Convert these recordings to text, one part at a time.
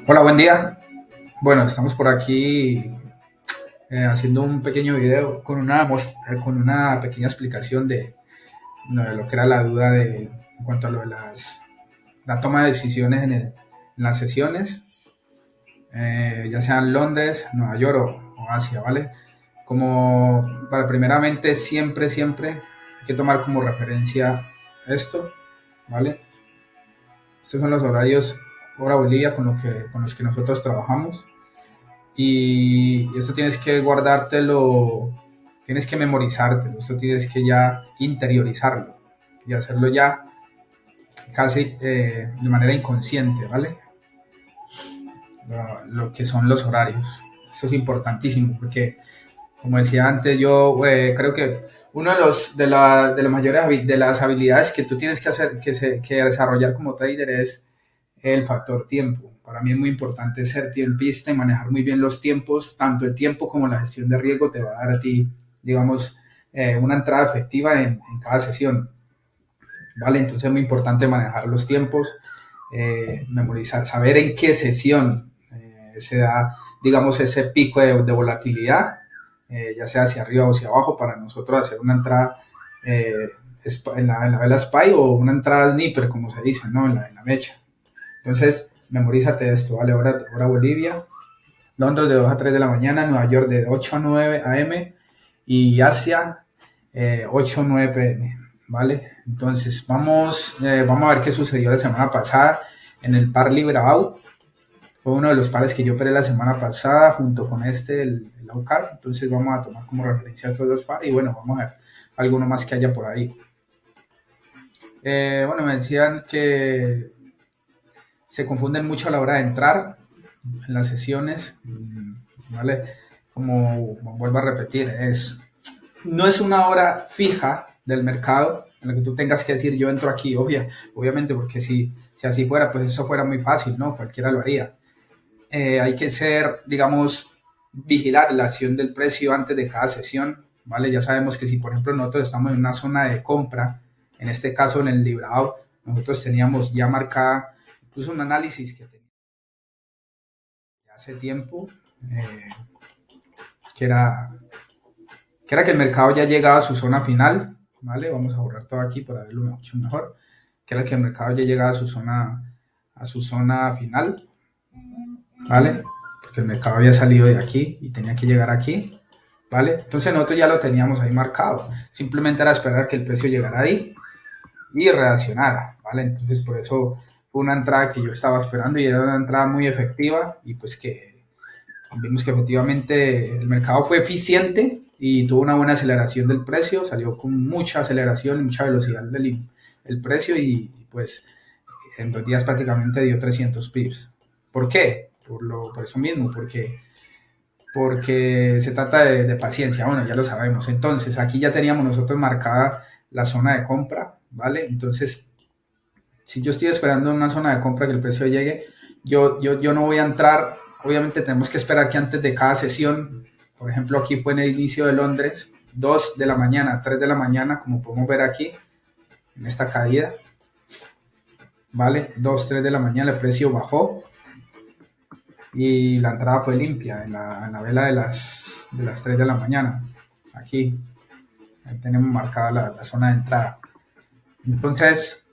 Hola, buen día. Bueno, estamos por aquí haciendo un pequeño video con con una pequeña explicación de lo que era la duda en cuanto a lo de la toma de decisiones en las sesiones, ya sean Londres, Nueva York o Asia, ¿vale? Como para primeramente siempre hay que tomar como referencia esto, ¿vale? Estos son los horarios hora Bolivia con los que nosotros trabajamos. Y esto tienes que guardártelo, tienes que memorizártelo, esto tienes que ya interiorizarlo y hacerlo ya casi de manera inconsciente, ¿vale? Lo que son los horarios. Esto es importantísimo porque, como decía antes, yo creo que uno de las mayores de las habilidades que tú tienes que hacer, que desarrollar como trader es el factor tiempo. Para mí es muy importante ser tiempista y manejar muy bien los tiempos, tanto el tiempo como la gestión de riesgo te va a dar a ti, digamos, una entrada efectiva en cada sesión, ¿vale? Entonces es muy importante manejar los tiempos, memorizar, saber en qué sesión se da, digamos, ese pico de volatilidad, ya sea hacia arriba o hacia abajo, para nosotros hacer una entrada eh, en la vela SPY o una entrada sniper, como se dice, ¿no? En la mecha. Entonces, memorízate esto, ¿vale? Hora Bolivia, Londres de 2 a 3 de la mañana, Nueva York de 8 a 9 a.m. y Asia 8 a 9 p.m., ¿vale? Entonces, vamos a ver qué sucedió la semana pasada en el par Libra-Out. Fue uno de los pares que yo operé la semana pasada junto con el AUCAR. Entonces, vamos a tomar como referencia a todos los pares y bueno, vamos a ver alguno más que haya por ahí. Bueno, me decían que se confunden mucho a la hora de entrar en las sesiones, ¿vale? Como vuelvo a repetir, no es una hora fija del mercado en la que tú tengas que decir yo entro aquí, obviamente, porque si así fuera, pues eso fuera muy fácil, ¿no? Cualquiera lo haría. Hay que ser, digamos, vigilar la acción del precio antes de cada sesión, ¿vale? Ya sabemos que si, por ejemplo, nosotros estamos en una zona de compra, en este caso en el librado, nosotros teníamos ya marcada incluso un análisis que tenía hace tiempo, eh, que era, que era que el mercado ya llegaba a su zona final, ¿vale? Vamos a borrar todo aquí para verlo mucho mejor, que era que el mercado ya llegaba a su zona final, ¿vale? Porque el mercado había salido de aquí y tenía que llegar aquí, ¿vale? Entonces nosotros ya lo teníamos ahí marcado, simplemente era esperar que el precio llegara ahí y reaccionara, ¿vale? Entonces por eso fue una entrada que yo estaba esperando y era una entrada muy efectiva y pues que vimos que efectivamente el mercado fue eficiente y tuvo una buena aceleración del precio, salió con mucha aceleración y mucha velocidad el precio y pues en 2 días prácticamente dio 300 pips. ¿Por qué? Por eso mismo, porque se trata de paciencia, bueno, ya lo sabemos. Entonces, aquí ya teníamos nosotros marcada la zona de compra, ¿vale? Entonces, si yo estoy esperando en una zona de compra que el precio llegue, yo no voy a entrar. Obviamente tenemos que esperar que antes de cada sesión, por ejemplo, aquí fue en el inicio de Londres, 2 de la mañana, 3 de la mañana, como podemos ver aquí, en esta caída, ¿vale? 2 3 de la mañana el precio bajó y la entrada fue limpia en la vela de las 3 de la mañana. Aquí, ahí tenemos marcada la zona de entrada. Entonces,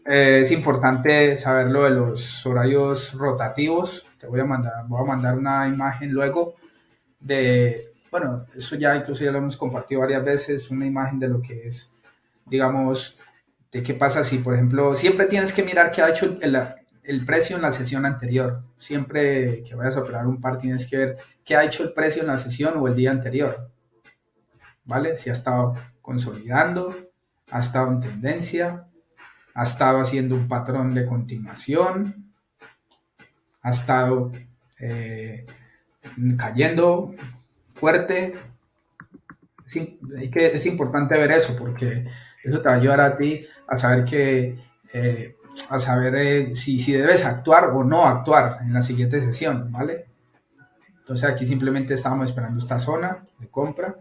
es importante saber lo de los horarios rotativos. Voy a mandar una imagen luego bueno, eso ya incluso ya lo hemos compartido varias veces, una imagen de lo que es, digamos, de qué pasa si, por ejemplo, siempre tienes que mirar qué ha hecho el precio en la sesión anterior. Siempre que vayas a operar un par tienes que ver qué ha hecho el precio en la sesión o el día anterior, ¿vale? Si ha estado consolidando, ha estado en tendencia, ha estado haciendo un patrón de continuación, ha estado eh, cayendo fuerte. Sí, es importante ver eso porque eso te va a ayudar a ti a saber a saber si debes actuar o no actuar en la siguiente sesión, ¿vale? Entonces aquí simplemente estábamos esperando esta zona de compra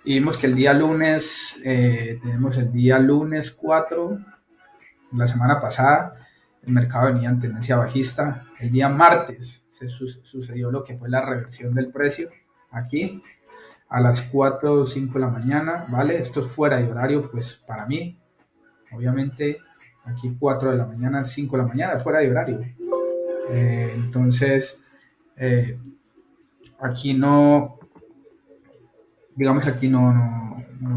y vimos que el día lunes, tenemos el día lunes 4, la semana pasada, el mercado venía en tendencia bajista. El día martes sucedió lo que fue la reversión del precio aquí a las 4 o 5 de la mañana, ¿vale? Esto es fuera de horario, pues para mí, obviamente, aquí 4 de la mañana, 5 de la mañana, fuera de horario. Entonces, aquí no, digamos, aquí no,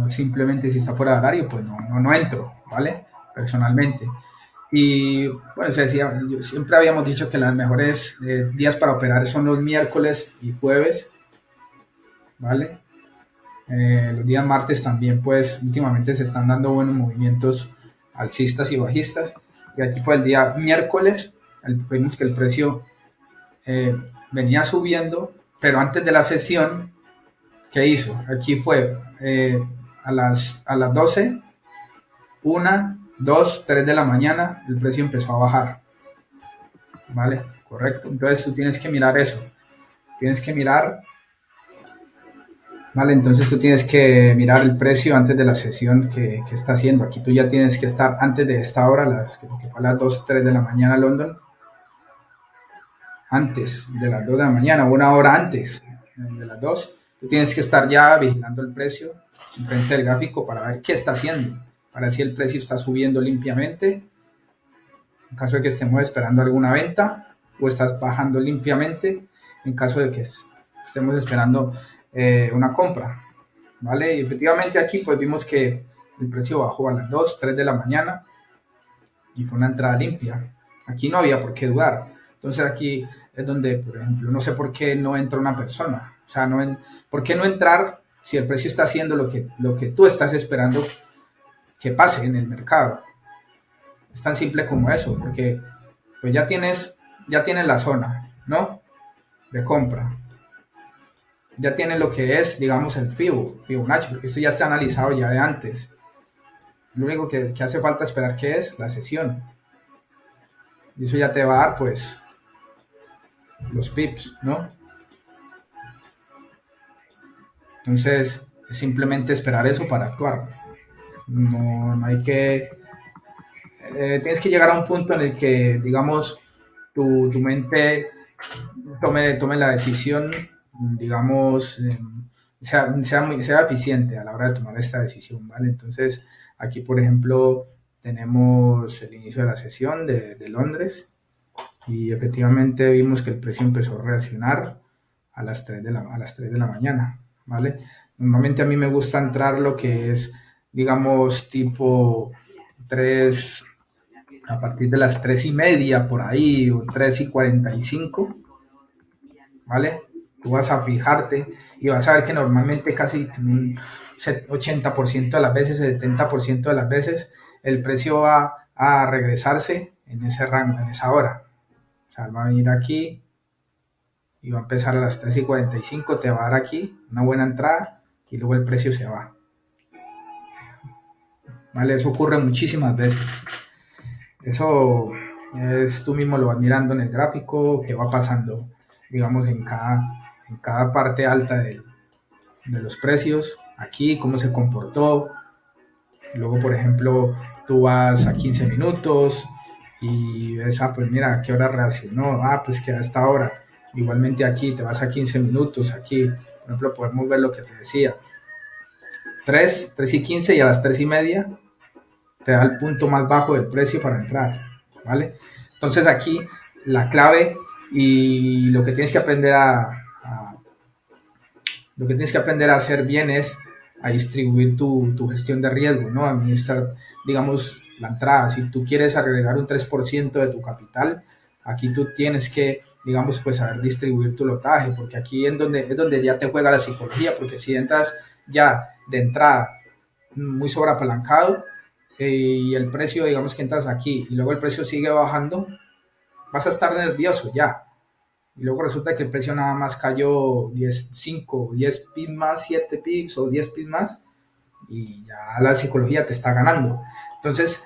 simplemente si está fuera de horario, pues no entro, ¿vale? Personalmente. Y bueno, se decía, siempre habíamos dicho que los mejores días para operar son los miércoles y jueves, ¿vale? Los días martes también, pues últimamente se están dando buenos movimientos alcistas y bajistas. Y aquí pues el día miércoles vimos que el precio venía subiendo, pero antes de la sesión, ¿qué hizo? Aquí fue a las 12, 1, 2, 3 de la mañana, el precio empezó a bajar. ¿Vale? Correcto. Entonces tú tienes que mirar eso. Tienes que mirar, ¿vale? Entonces tú tienes que mirar el precio antes de la sesión que está haciendo. Aquí tú ya tienes que estar antes de esta hora, que fue a las 2, 3 de la mañana London. Antes de las 2 de la mañana, una hora antes de las 2, tú tienes que estar ya vigilando el precio frente del gráfico para ver qué está haciendo, para ver si el precio está subiendo limpiamente, en caso de que estemos esperando alguna venta, o estás bajando limpiamente, en caso de que estemos esperando una compra, ¿vale? Y efectivamente aquí pues vimos que el precio bajó a las 2, 3 de la mañana y fue una entrada limpia. Aquí no había por qué dudar. Entonces aquí es donde, por ejemplo, no sé por qué no entra una persona. O sea, ¿por qué no entrar si el precio está haciendo lo que tú estás esperando que pase en el mercado? Es tan simple como eso, porque pues ya tienes la zona, ¿no? De compra. Ya tienes lo que es, digamos, el Fibonacci, porque esto ya está analizado ya de antes. Lo único que hace falta esperar que es la sesión. Y eso ya te va a dar, pues, los pips, ¿no? Entonces, es simplemente esperar eso para actuar. No hay que... tienes que llegar a un punto en el que, digamos, tu mente tome la decisión, digamos, sea eficiente a la hora de tomar esta decisión, ¿vale? Entonces, aquí, por ejemplo, tenemos el inicio de la sesión de Londres y efectivamente vimos que el precio empezó a reaccionar a las 3 de la mañana, ¿vale? Normalmente a mí me gusta entrar lo que es, digamos, tipo 3, a partir de las 3:30 por ahí, o 3:45, ¿vale? Tú vas a fijarte y vas a ver que normalmente casi en un 80% de las veces, 70% de las veces, el precio va a regresarse en ese rango, en esa hora. O sea, va a venir aquí y va a empezar a las 3:45, te va a dar aquí una buena entrada y luego el precio se va. ¿Vale? Eso ocurre muchísimas veces. Eso tú mismo lo vas mirando en el gráfico, que va pasando, digamos, en cada parte alta de los precios, aquí, cómo se comportó. Luego, por ejemplo, tú vas a 15 minutos y ves, pues mira, ¿a qué hora reaccionó? Pues que a esta hora. Igualmente aquí, te vas a 15 minutos, aquí, por ejemplo, podemos ver lo que te decía. 3:15 y a las 3:30 te da el punto más bajo del precio para entrar, ¿vale? Entonces aquí la clave y lo que tienes que aprender a hacer bien es a distribuir tu gestión de riesgo, ¿no? Administrar, digamos, la entrada. Si tú quieres agregar un 3% de tu capital, aquí tú tienes que, digamos, pues saber distribuir tu lotaje, porque aquí es donde ya te juega la psicología, porque si entras ya de entrada muy sobreapalancado y el precio, digamos que entras aquí y luego el precio sigue bajando, vas a estar nervioso ya. Y luego resulta que el precio nada más cayó 10 pips más, 7 pips o 10 pips más y ya la psicología te está ganando. Entonces,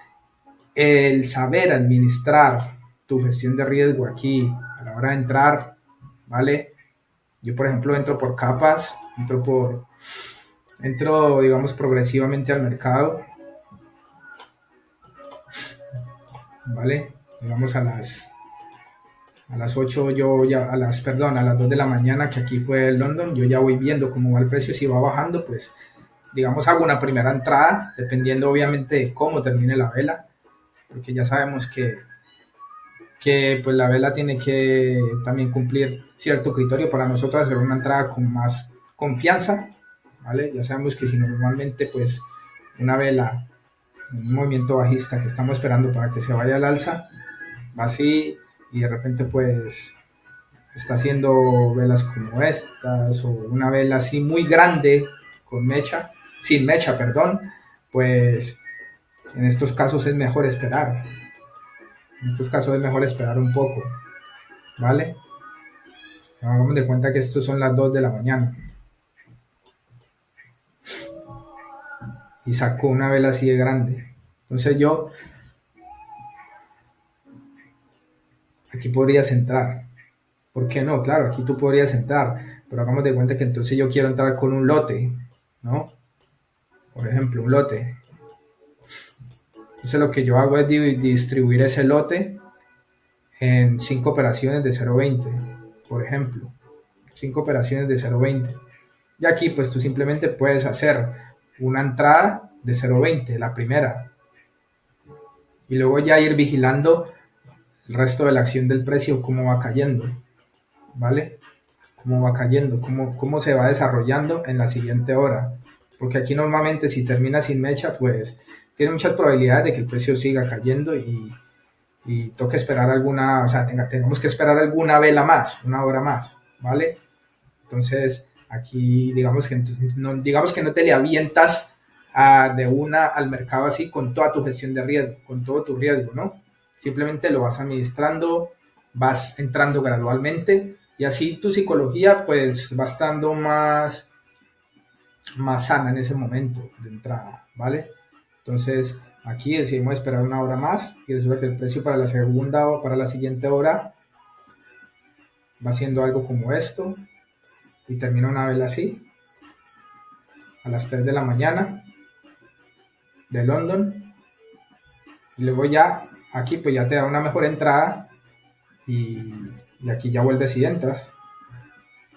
el saber administrar tu gestión de riesgo aquí a la hora de entrar, ¿vale? Yo, por ejemplo, entro por capas, entro, digamos, progresivamente al mercado, ¿vale? digamos a las 8 yo ya, a las 2 de la mañana que aquí fue el London, yo ya voy viendo cómo va el precio, si va bajando, pues digamos hago una primera entrada, dependiendo obviamente de cómo termine la vela, porque ya sabemos que pues la vela tiene que también cumplir cierto criterio para nosotros hacer una entrada con más confianza, ¿vale? Ya sabemos que si normalmente pues una vela, un movimiento bajista que estamos esperando para que se vaya al alza, va así y de repente pues está haciendo velas como estas o una vela así muy grande con mecha, sin mecha, perdón, pues en estos casos es mejor esperar. En estos casos es mejor esperar un poco, ¿vale? Hagamos de cuenta que estos son las 2 de la mañana y sacó una vela así de grande. Entonces yo aquí podrías entrar. ¿Por qué no? Claro, aquí tú podrías entrar, pero hagamos de cuenta que entonces yo quiero entrar con un lote, ¿no? Por ejemplo, un lote. Entonces lo que yo hago es distribuir ese lote en 5 operaciones de 0.20, por ejemplo. 5 operaciones de 0.20. Y aquí pues tú simplemente puedes hacer una entrada de 0.20, la primera. Y luego ya ir vigilando el resto de la acción del precio, cómo va cayendo, ¿vale? Cómo va cayendo, cómo se va desarrollando en la siguiente hora. Porque aquí normalmente si termina sin mecha, pues tiene muchas probabilidades de que el precio siga cayendo y toque esperar alguna, o sea, tengamos que esperar alguna vela más, una hora más, ¿vale? Entonces, aquí digamos que no te le avientas de una al mercado así con toda tu gestión de riesgo, con todo tu riesgo, ¿no? Simplemente lo vas administrando, vas entrando gradualmente y así tu psicología pues va estando más sana en ese momento de entrada, ¿vale? Entonces, aquí decidimos esperar una hora más y resulta que el precio para la segunda o para la siguiente hora va siendo algo como esto y termina una vela así a las 3 de la mañana de London y luego ya aquí pues ya te da una mejor entrada y aquí ya vuelves y entras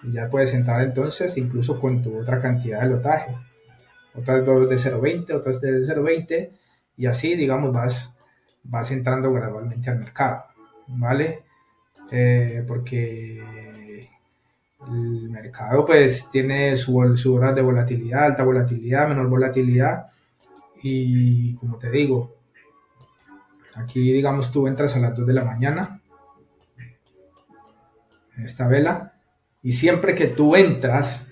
y ya puedes entrar entonces incluso con tu otra cantidad de lotaje, otras dos de 0.20, otras de 0.20 y así digamos vas entrando gradualmente al mercado, ¿vale? Porque el mercado pues tiene su hora de volatilidad, alta volatilidad, menor volatilidad y como te digo, aquí digamos tú entras a las 2 de la mañana en esta vela y siempre que tú entras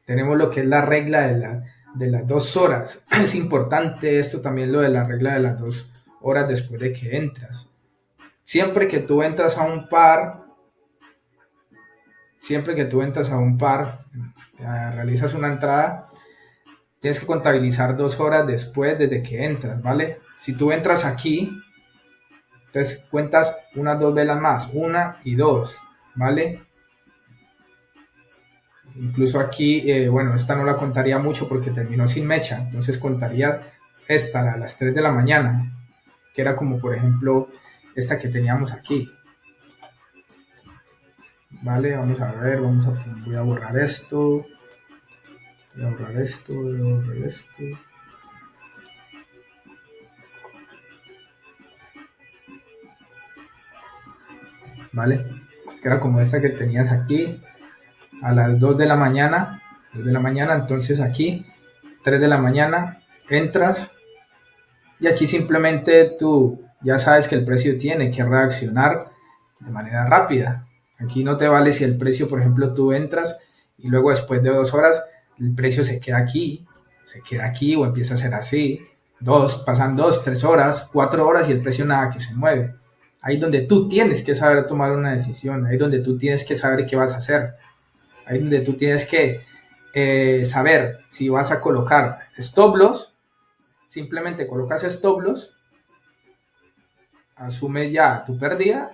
tenemos lo que es la regla de las 2 horas. Es importante esto también lo de la regla de las 2 horas después de que entras. Siempre que tú entras a un par, realizas una entrada, tienes que contabilizar 2 horas después desde que entras, ¿vale? Si tú entras aquí, entonces cuentas unas 2 velas más, 1 y 2, ¿vale? Incluso aquí, bueno, esta no la contaría mucho porque terminó sin mecha, entonces contaría esta a las 3 de la mañana, que era como por ejemplo esta que teníamos aquí. Vale, vamos a ver, voy a borrar esto, voy a borrar esto, voy a borrar esto. Vale, que era como esta que tenías aquí a las 2 de la mañana, entonces aquí 3 de la mañana entras y aquí simplemente tú ya sabes que el precio tiene que reaccionar de manera rápida. Aquí no te vale si el precio, por ejemplo, tú entras y luego después de 2 horas el precio se queda aquí o empieza a ser así. Pasan 2, 3 horas, 4 horas y el precio nada que se mueve. Ahí donde tú tienes que saber tomar una decisión, ahí donde tú tienes que saber qué vas a hacer, ahí donde tú tienes que saber si vas a colocar stop loss, simplemente colocas stop loss, asumes ya tu pérdida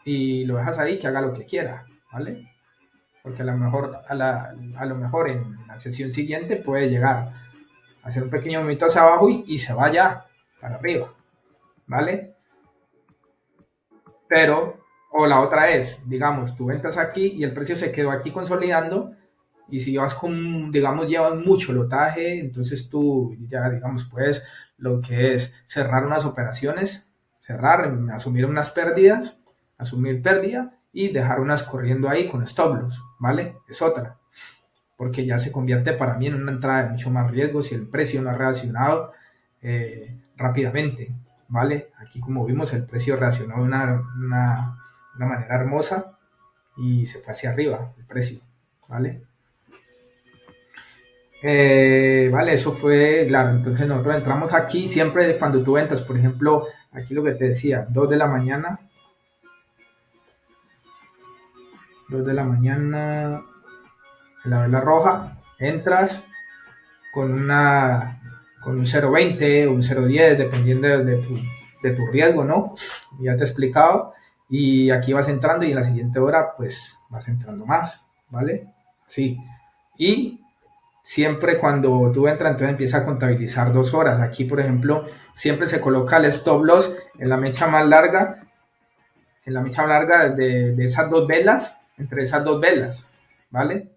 y lo dejas ahí que haga lo que quiera, ¿vale? Porque a lo mejor en la sesión siguiente puede llegar a hacer un pequeño movimiento hacia abajo y se vaya para arriba, ¿vale? Pero, o la otra es, digamos, tú entras aquí y el precio se quedó aquí consolidando y si vas con, digamos, llevas mucho lotaje, entonces tú ya, digamos, puedes lo que es cerrar unas operaciones, cerrar, asumir unas pérdidas, asumir pérdida y dejar unas corriendo ahí con stop loss, ¿vale? Es otra, porque ya se convierte para mí en una entrada de mucho más riesgo si el precio no ha reaccionado rápidamente, ¿vale? Aquí como vimos el precio reaccionó de una manera hermosa y se fue hacia arriba el precio, ¿vale? Vale, eso fue, claro, entonces nosotros entramos aquí, siempre cuando tú entras, por ejemplo, aquí lo que te decía, 2 de la mañana, 2 de la mañana, la vela roja, entras con con un 0.20 o un 0.10, dependiendo de tu riesgo, ¿no? Ya te he explicado, y aquí vas entrando y en la siguiente hora, pues, vas entrando más, ¿vale? Sí, y siempre cuando tú entras, entonces empieza a contabilizar 2 horas. Aquí, por ejemplo, siempre se coloca el stop loss en la mecha más larga, de esas dos velas, entre esas dos velas, ¿vale?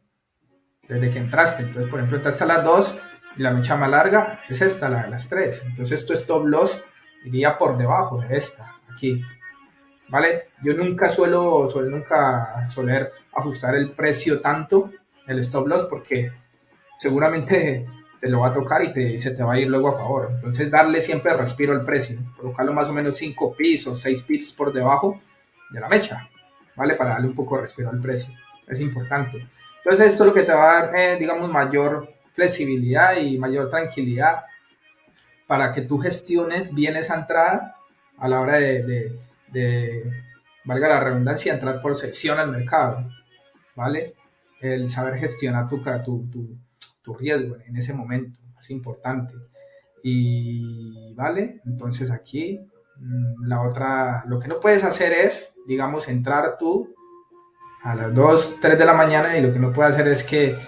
Desde que entraste. Entonces, por ejemplo, entraste a las 2 y la mecha más larga es esta, la de las 3. Entonces, tu stop loss iría por debajo de esta, aquí, ¿vale? Yo nunca nunca soler ajustar el precio tanto, el stop loss, porque seguramente te lo va a tocar y se te va a ir luego a favor. Entonces, darle siempre respiro al precio, colocarlo más o menos 5 pips o 6 pips por debajo de la mecha, ¿vale? Para darle un poco de respiro al precio. Es importante. Entonces, esto es lo que te va a dar, digamos, mayor flexibilidad y mayor tranquilidad para que tú gestiones bien esa entrada a la hora valga la redundancia, entrar por sección al mercado, ¿vale? El saber gestionar tu riesgo en ese momento es importante. Y, ¿vale? Entonces aquí, la otra, lo que no puedes hacer es, digamos, entrar tú a las 2 3 de la mañana y lo que no puedes hacer es que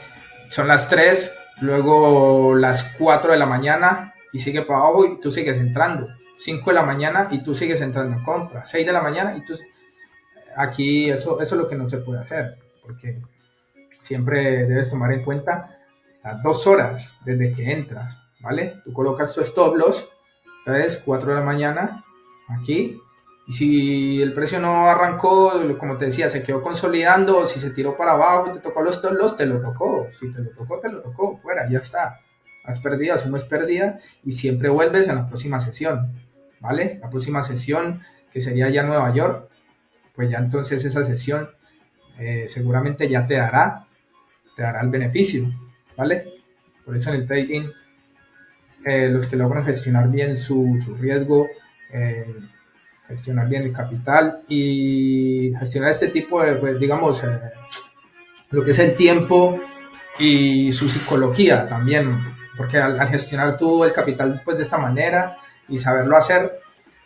son las 3 luego las 4 de la mañana y sigue para abajo y tú sigues entrando. 5 de la mañana y tú sigues entrando en compra. 6 de la mañana y tú... Aquí eso es lo que no se puede hacer, porque siempre debes tomar en cuenta las 2 horas desde que entras, ¿vale? Tú colocas tu stop loss, entonces 4 de la mañana, aquí, y si el precio no arrancó, como te decía, se quedó consolidando, si se tiró para abajo, te tocó los stop loss, te lo tocó, si te lo tocó, fuera, ya está. Has perdido, asumes pérdida y siempre vuelves en la próxima sesión, ¿vale? La próxima sesión, que sería ya Nueva York, pues ya entonces esa sesión seguramente ya te dará el beneficio, ¿vale? Por eso en el trading, los que logran gestionar bien su riesgo, gestionar bien el capital y gestionar este tipo de, pues, digamos, lo que es el tiempo y su psicología también, porque al gestionar tú el capital pues de esta manera y saberlo hacer,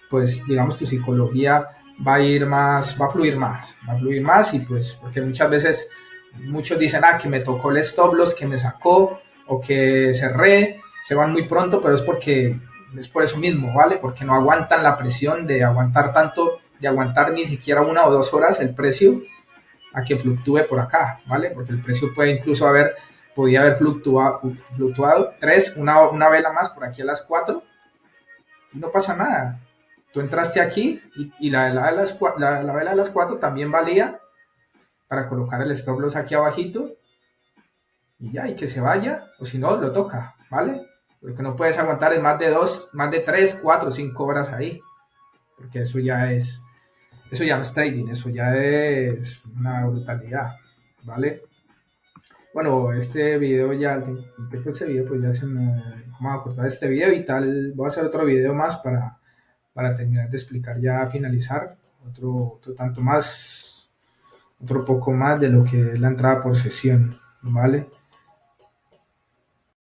pues digamos tu psicología va a ir más, va a fluir más y pues porque muchas veces muchos dicen, que me tocó el stop loss, que me sacó o que cerré, se van muy pronto, pero es porque es por eso mismo, ¿vale? Porque no aguantan la presión de aguantar tanto, de aguantar ni siquiera 1 o 2 horas el precio a que fluctúe por acá, ¿vale? Porque el precio puede incluso podía haber fluctuado 3, una vela más por aquí a las 4 y no pasa nada. Tú entraste aquí y la vela de las 4 también valía para colocar el stop loss aquí abajito y ya, y que se vaya, o si no, lo toca, ¿vale? Lo que no puedes aguantar es más de 3, 4, 5 horas ahí, porque eso ya no es trading, eso ya es una brutalidad, ¿vale? Bueno, este video ya, después de este video, pues ya vamos a cortar este video y tal, voy a hacer otro video más para terminar de explicar, ya finalizar, otro tanto más, otro poco más de lo que es la entrada por sesión, ¿vale?